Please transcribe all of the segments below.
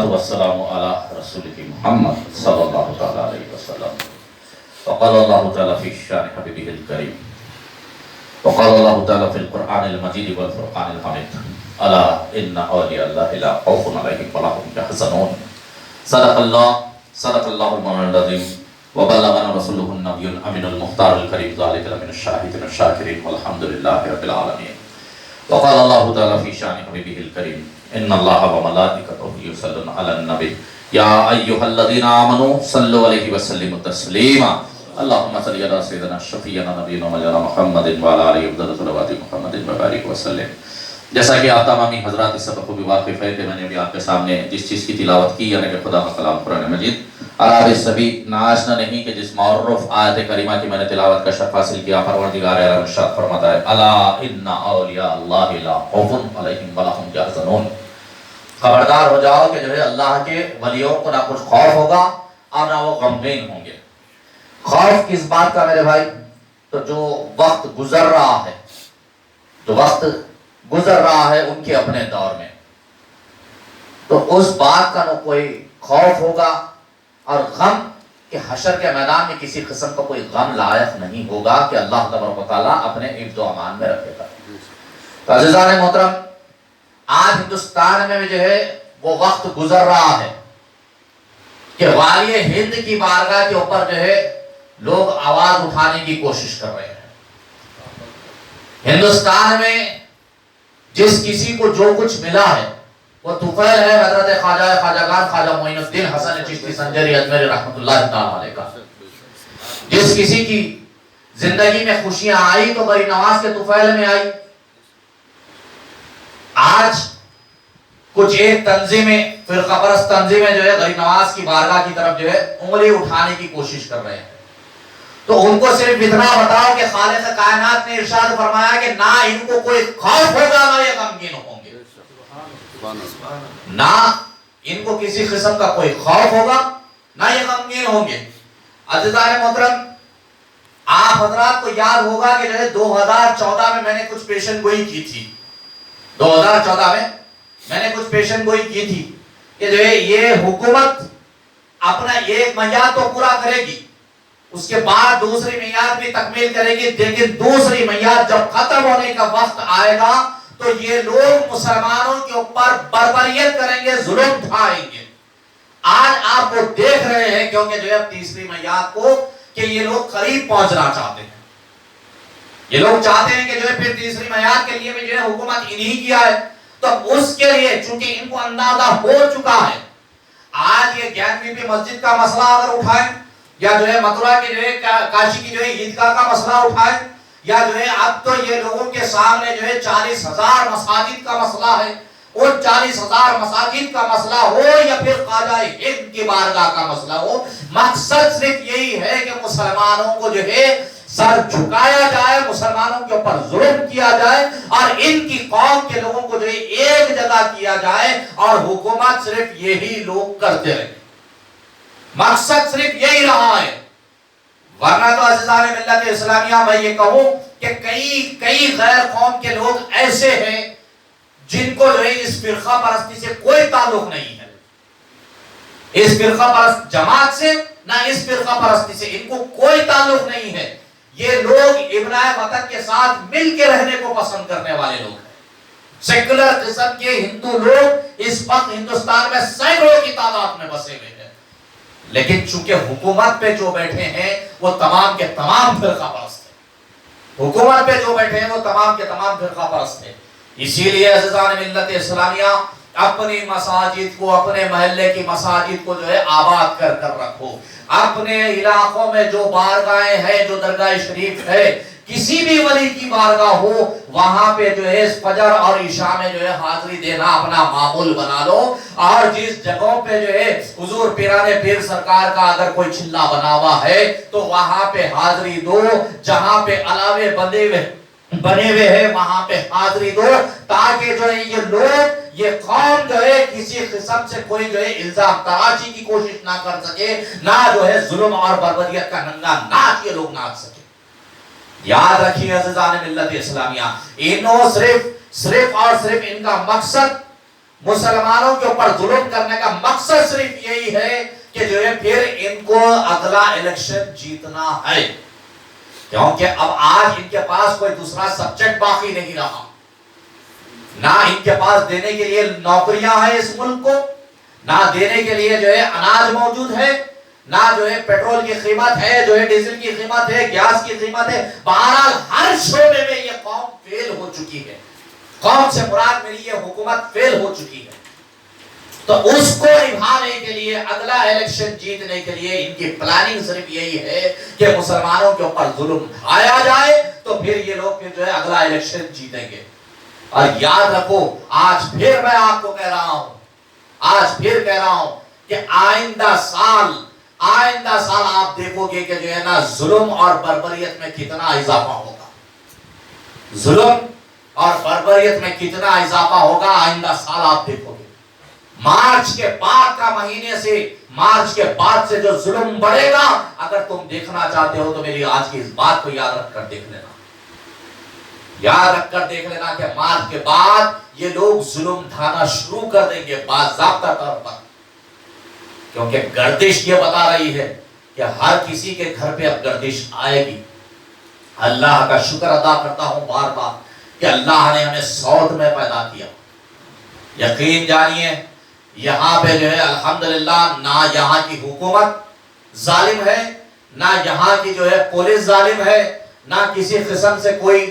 والصلاة والسلام على رسوله محمد صلى الله تعالى عليه وسلم. وقال الله تعالى في شأن حبيبه الكريم، وقال الله تعالى في القرآن المجيد والفرقان الحميد: ألا إن أولياء الله لا خوف عليهم ولا هم يحزنون. صدق الله المولى العظيم، وبلغنا رسوله النبي الأمين المختار الكريم، ذلك من الشاهدين الشاكرين، والحمد لله رب العالمين. وقال الله تعالى في شأن حبيبه الكريم: إن الله وملائكته يصلون على النبي يا أيها الذين آمنوا صلوا عليه وسلموا تسليما. اللهم صل على سيدنا شفيعنا نبينا مولانا محمد وعلى آله وصحبه صلوات محمد وبارك وسلم. جیسا کہ آپ تمامی حضرات اس سبق کو بھی واقف ہے کہ میں نے بھی آپ کے سامنے جس چیز کی تلاوت کی، یعنی کہ خدا کا کلام قرآن مجید، اور آپ اس سبھی ناشنا نہیں کہ جس معرف آیت کریمہ کی میں نے تلاوت کا شرف حاصل کیا، پروردگار عالم ارشاد فرماتا ہے: الا ان اولیاء اللہ لا خوف علیہم ولا هم یحزنون. خبردار ہو جاؤ کہ جو ہے اللہ کے ولیوں کو نہ کچھ خوف ہوگا اور نہ وہ غمگین ہوں گے. خوف کس بات کا میرے بھائی؟ تو جو وقت گزر رہا ہے، جو وقت گزر رہا ہے ان کے اپنے دور میں، تو اس بات کا نہ کوئی خوف ہوگا، اور غم کہ حشر کے میدان میں کسی قسم کا کوئی غم لائق نہیں ہوگا کہ اللہ تبارک و تعالیٰ اپنے حفظ و امان میں رکھے گا. تو عزیزان محترم، آج ہندوستان میں جو ہے وہ وقت گزر رہا ہے کہ والی ہند کی بارگاہ کے اوپر جو ہے لوگ آواز اٹھانے کی کوشش کر رہے ہیں. ہندوستان میں جس کسی کو جو کچھ ملا ہے، وہ طفیل ہے حضرت خواجہ معین الدین حسن چشتی سنجری اجمیری رحمۃ اللہ تعالی علیہ کا. جس کسی کی زندگی میں خوشیاں آئی تو غریب نواز کے طفیل میں آئی. آج کچھ ایک تنظیمیں، فرقہ پرست تنظیمیں جو ہے غریب نواز کی بارگاہ کی طرف جو ہے انگلی اٹھانے کی کوشش کر رہے ہیں. تو ان کو صرف اتنا بتاؤ کہ خالق کائنات نے ارشاد فرمایا کہ نہ ان کو کوئی خوف ہوگا نہ یہ غمگین ہوں گے، نہ ان کو کسی قسم کا کوئی خوف ہوگا نہ یہ غمگین ہوں گے. عزیزان محترم، آپ حضرات کو یاد ہوگا کہ جو ہے 2014 میں میں نے کچھ پیشن گوئی کی تھی. 2014 میں میں نے کچھ پیشن گوئی کی تھی کہ جو ہے یہ حکومت اپنا ایک میعاد تو پورا کرے گی، اس کے بعد دوسری میعاد بھی تکمیل کرے گی، لیکن دوسری میعاد جب ختم ہونے کا وقت آئے گا تو یہ لوگ مسلمانوں کے اوپر بربریت کریں گے، ظلم ڈھائیں گے. آج آپ وہ دیکھ رہے ہیں، کیونکہ جو ہے تیسری میعاد کو کہ یہ لوگ قریب پہنچنا چاہتے ہیں. یہ لوگ چاہتے ہیں کہ جو ہے پھر تیسری میعاد کے لیے بھی جو ہے حکومت انہی کیا ہے. تو اس کے لیے چونکہ ان کو اندازہ ہو چکا ہے، آج یہ گیان پی مسجد کا مسئلہ اگر اٹھائیں، یا جو ہے متھرا کی جو ہے کاشی کی جو ہے عیدگاہ کا مسئلہ اٹھائیں، یا جو ہے اب تو یہ لوگوں کے سامنے جو ہے 40,000 مساجد کا مسئلہ ہے، اور 40,000 مساجد کا مسئلہ ہو یا پھر خواجہ ہند کی بارگاہ کا مسئلہ ہو، مقصد صرف یہی ہے کہ مسلمانوں کو جو ہے سر جھکایا جائے، مسلمانوں کے اوپر ظلم کیا جائے، اور ان کی قوم کے لوگوں کو جو ہے ایک جگہ کیا جائے، اور حکومت صرف یہی لوگ کرتے رہے. مقصد صرف یہی رہا ہے. ورنہ تو عزیزان ملت اسلامیہ میں یہ کہوں کہ کئی غیر قوم کے لوگ ایسے ہیں جن کو جو ہے اس فرقہ پرستی سے کوئی تعلق نہیں ہے، اس فرقہ پرست جماعت سے نہ اس فرقہ پرستی سے ان کو کوئی تعلق نہیں ہے. یہ لوگ ابنائے وطن کے ساتھ مل کے رہنے کو پسند کرنے والے لوگ ہیں. سیکولر قسم کے ہندو لوگ اس وقت ہندوستان میں سینکڑوں کی تعداد میں بسے ہوئے ہیں، لیکن چونکہ حکومت پہ جو بیٹھے ہیں وہ تمام کے تمام فرقہ پرست ہیں. حکومت پہ جو بیٹھے ہیں وہ تمام کے تمام فرقہ پرست ہیں. اسی لیے عزیزان ملت اسلامیہ، اپنی مساجد کو، اپنے محلے کی مساجد کو جو ہے آباد کر رکھو. اپنے علاقوں میں جو بارگاہیں ہیں، جو درگاہ شریف ہے، کسی بھی ولی کی بارگاہ ہو، وہاں پہ جو ہے فجر اور عشاء میں جو ہے حاضری دینا اپنا معمول بنا لو. اور جس جگہوں پہ جو ہے حضور پیرانے پیر سرکار کا اگر کوئی چلا بنا ہوا ہے تو وہاں پہ حاضری دو. جہاں پہ علاوے بنے ہوئے ہیں وہاں پہ حاضری دو، تاکہ جو ہے یہ لوگ، یہ قوم جو ہے کسی قسم سے کوئی جو ہے الزام تراشی کی کوشش نہ کر سکے، نہ جو ہے ظلم اور بربریت کا ننگا ناچ یہ لوگ ناچ سکے. یاد رکھیے عزیزان ملت اسلامیہ، انہوں صرف اور صرف ان کا مقصد مسلمانوں کے اوپر ظلم کرنے کا مقصد یہی ہے کہ جو ہے پھر ان کو اگلا الیکشن جیتنا ہے، کیونکہ اب آج ان کے پاس کوئی دوسرا سبجیکٹ باقی نہیں رہا، نہ ان کے پاس دینے کے لیے نوکریاں ہیں اس ملک کو، نہ دینے کے لیے جو ہے اناج موجود ہے، نہ جو ہے پیٹرول کی قیمت ہے، جو ہے ڈیزل کی قیمت ہے، گیس کی قیمت ہے، بہرحال ہر شعبے میں یہ قوم فیل ہو چکی ہے، قوم سے مراد میری یہ حکومت فیل ہو چکی ہے۔ تو اس کو نبھانے کے لیے، اگلا الیکشن جیتنے کے لیے ان کی پلاننگ صرف یہی ہے کہ مسلمانوں کے اوپر ظلم ڈھایا جائے، تو پھر یہ لوگ پھر جو ہے اگلا الیکشن جیتیں گے۔ اور یاد رکھو، آج پھر میں آپ کو کہہ رہا ہوں کہ آئندہ سال آپ دیکھو گے کہ جو ہے نا ظلم اور بربریت میں کتنا اضافہ ہوگا، ظلم اور بربریت میں کتنا اضافہ ہوگا آئندہ سال آپ دیکھو گے۔ مارچ کے بعد کا مہینے سے، مارچ کے بعد سے جو ظلم بڑھے گا، اگر تم دیکھنا چاہتے ہو تو میری آج کی اس بات کو یاد رکھ کر دیکھ لینا، کہ مارچ کے بعد یہ لوگ ظلم ڈھانا شروع کر دیں گے باضابطہ طور پر، کیونکہ گردش یہ بتا رہی ہے کہ ہر کسی کے گھر پہ اب گردش آئے گی۔ اللہ کا شکر ادا کرتا ہوں بار بار کہ اللہ نے ہمیں سعود میں پیدا کیا۔ یقین جانیے یہاں پہ جو ہے الحمدللہ نہ یہاں کی حکومت ظالم ہے، نہ یہاں کی جو ہے پولیس ظالم ہے، نہ کسی قسم سے کوئی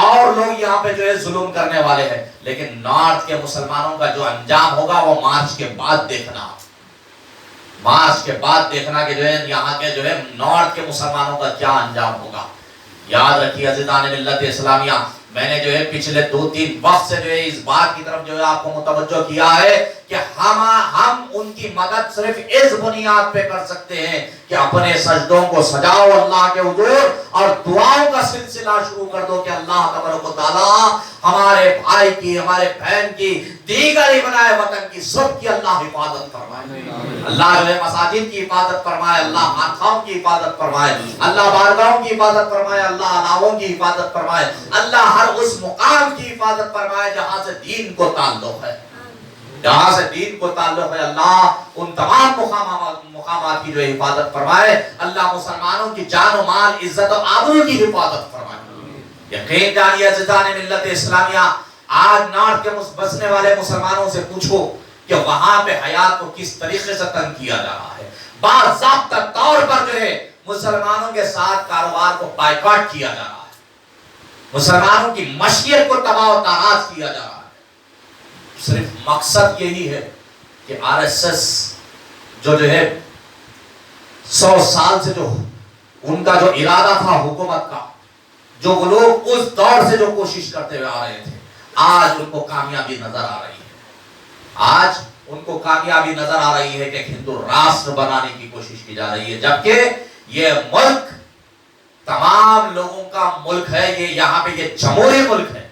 اور لوگ یہاں پہ جو ہے ظلم کرنے والے ہیں، لیکن نارتھ کے مسلمانوں کا جو انجام ہوگا وہ مارچ کے بعد دیکھنا، مارچ کے بعد دیکھنا کہ جو ہے یہاں کے جو ہے نارتھ کے مسلمانوں کا کیا انجام ہوگا۔ یاد رکھیے عزیزان ملت اسلامیہ، میں نے جو ہے پچھلے 2-3 وقت سے جو ہے اس بات کی طرف جو ہے آپ کو متوجہ کیا ہے کہ ہم ان کی مدد صرف اس بنیاد پہ کر سکتے ہیں کہ اپنے سجدوں کو سجاؤ اللہ کے حضور اور دعاؤں کا سلسلہ شروع کر دو کہ اللہ تبارک و تعالی ہمارے بھائی کی، ہمارے بہن کی، دیگر ابناء وطن کی سب کی اللہ حفاظت فرمائے، اللہ جو ہے مساجد کی حفاظت فرمائے، اللہ خانقاہوں کی حفاظت فرمائے، اللہ بارگاہوں کی حفاظت فرمائے، اللہ علاووں کی حفاظت فرمائے، اللہ ہر اس مقام کی حفاظت فرمائے جہاں سے دین کو تعلق ہے، جہاں سے دین کو تعلق ہے، اللہ ان تمام مقامات کی جو حفاظت فرمائے، اللہ مسلمانوں کی جان و مال، عزت و آبرو کی حفاظت فرمائے۔ یقین جانیے عزیزان ملت اسلامیہ، آج نارتھ کے بسنے والے مسلمانوں سے پوچھو کہ وہاں پہ حیات کو کس طریقے سے تنگ کیا جا رہا ہے، باضابطہ طور پر جو ہے مسلمانوں کے ساتھ کاروبار کو بائیکاٹ کیا جا رہا ہے، مسلمانوں کی معیشت کو تباہ و تاراج کیا جا رہا ہے، صرف مقصد یہی ہے کہ آر ایس ایس جو ہے 100 سال سے جو ان کا جو ارادہ تھا حکومت کا، جو وہ لوگ اس دور سے جو کوشش کرتے ہوئے آ رہے تھے، آج ان کو کامیابی نظر آ رہی ہے، آج ان کو کامیابی نظر آ رہی ہے کہ ہندو راشٹر بنانے کی کوشش کی جا رہی ہے، جبکہ یہ ملک تمام لوگوں کا ملک ہے، یہ یہاں پہ یہ جمہوری ملک ہے،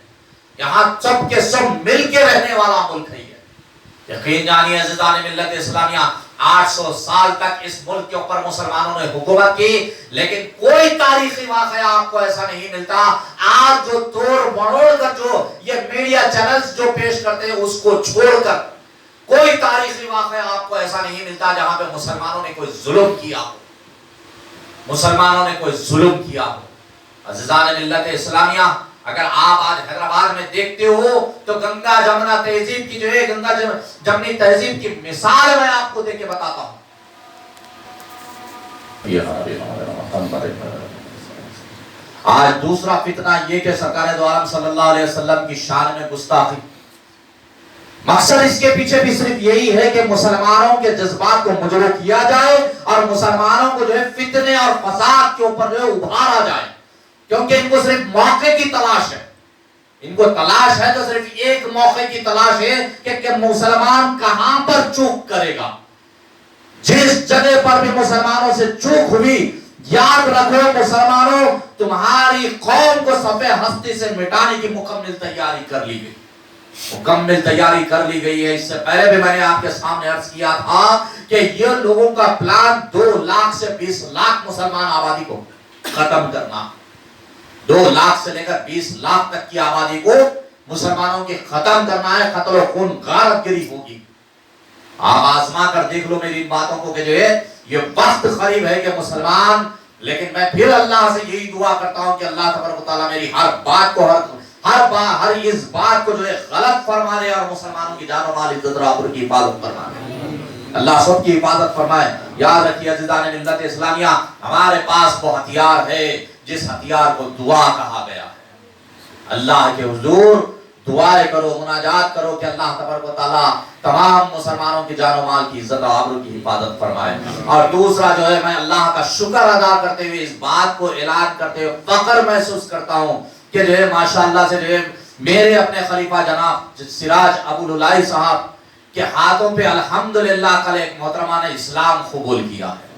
یہاں سب کے سب مل کے رہنے والا ملک ہے یہ۔ یقین جانیے عزیزان ملت اسلامیہ، 800 سال تک اس ملک کے اوپر مسلمانوں نے حکومت کی، لیکن کوئی تاریخی واقعہ آپ کو ایسا نہیں ملتا۔ آج جو توڑ مڑوڑ کر جو یہ میڈیا چینلز جو پیش کرتے ہیں اس کو چھوڑ کر کوئی تاریخی واقعہ آپ کو ایسا نہیں ملتا جہاں پہ مسلمانوں نے کوئی ظلم کیا ہو، مسلمانوں نے کوئی ظلم کیا ہو۔ عزیزان ملت اسلامیہ، اگر آپ آج حیدرآباد میں دیکھتے ہو تو گنگا جمنا تہذیب کی جو ہے گنگا جمنی تہذیب کی مثال میں آپ کو دے کے بتاتا ہوں۔ آج دوسرا فتنہ یہ کہ سرکار دو عالم صلی اللہ علیہ وسلم کی شان میں گستاخی، مقصد اس کے پیچھے بھی صرف یہی ہے کہ مسلمانوں کے جذبات کو مجروح کیا جائے اور مسلمانوں کو جو ہے فتنے اور فساد کے اوپر جو ہے ابھارا جائے، کیونکہ ان کو صرف موقع کی تلاش ہے، ان کو تلاش ہے تو صرف ایک موقع کی تلاش ہے کہ مسلمان کہاں پر چوک کرے گا۔ جس جگہ پر بھی مسلمانوں سے چوک ہوئی، یاد رکھو مسلمانوں، تمہاری قوم کو صفحہ ہستی سے مٹانے کی مکمل تیاری کر لی گئی، مکمل تیاری کر لی گئی ہے۔ اس سے پہلے بھی میں نے آپ کے سامنے عرض کیا تھا کہ یہ لوگوں کا پلان 2 لاکھ سے 20 لاکھ مسلمان آبادی کو ختم کرنا، 2 لاکھ سے لے کر 20 لاکھ تک کی آبادی کو مسلمانوں کی ختم کرنا ہے، قتل و خون غارت گری ہوگی۔ آپ آزما کر دیکھ لو میری ان باتوں کو کہ جو ہے یہ وقت قریب ہے کہ مسلمان، لیکن میں پھر اللہ سے یہی دعا کرتا ہوں کہ اللہ تبارک و تعالیٰ میری ہر بات کو ہر اس بات کو جو ہے غلط فرما دے اور مسلمانوں کی جان و مال عزت و آبرو کی حفاظت فرما دے، اللہ سب کی حفاظت فرمائے۔ یاد رکھیے عزیزان ملت اسلامیہ، ہمارے پاس وہ ہتھیار ہے جس ہتھیار کو دعا کہا گیا ہے۔ اللہ کے حضور دعائیں کرو، مناجات کرو کہ اللہ تبارک و تعالیٰ تمام مسلمانوں کی جان و مال کی عزت و آبرو کی حفاظت فرمائے۔ اور دوسرا جو ہے، میں اللہ کا شکر ادا کرتے ہوئے اس بات کو اعلان کرتے ہوئے فخر محسوس کرتا ہوں کہ جو ہے ماشاءاللہ سے جو ہے میرے اپنے خلیفہ جناب سراج ابو العلائی صاحب کے ہاتھوں پہ الحمدللہ کل ایک محترمہ نے اسلام قبول کیا ہے۔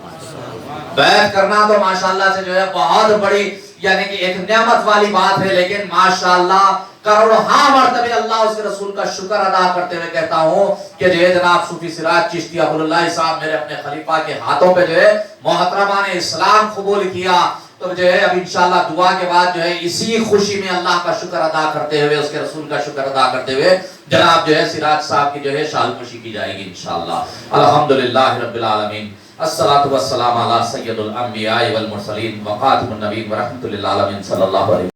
بیعت کرنا تو ماشاءاللہ سے جو ہے بہت بڑی یعنی کہ ایک نعمت والی بات ہے، لیکن ماشاءاللہ کروڑہا مرتبہ اللہ اس کے رسول کا شکر ادا کرتے ہوئے کہتا ہوں کہ جو ہے جناب صوفی سراج چشتی ابو العلائی صاحب میرے اپنے خلیفہ کے ہاتھوں پہ جو ہے محترمہ نے اسلام قبول کیا۔ تو جو ہے اب انشاءاللہ دعا کے بعد جو ہے اسی خوشی میں اللہ کا شکر ادا کرتے ہوئے، اس کے رسول کا شکر ادا کرتے ہوئے جناب جو ہے سراج صاحب کی جو ہے شال کشی کی جائے گی انشاءاللہ۔ الحمدللہ رب العالمین، الصلاۃ والسلام علی سید الانبیاء والمرسلین وخاتم النبیین ورحمۃ للعالمین صلی اللہ علیہ وسلم۔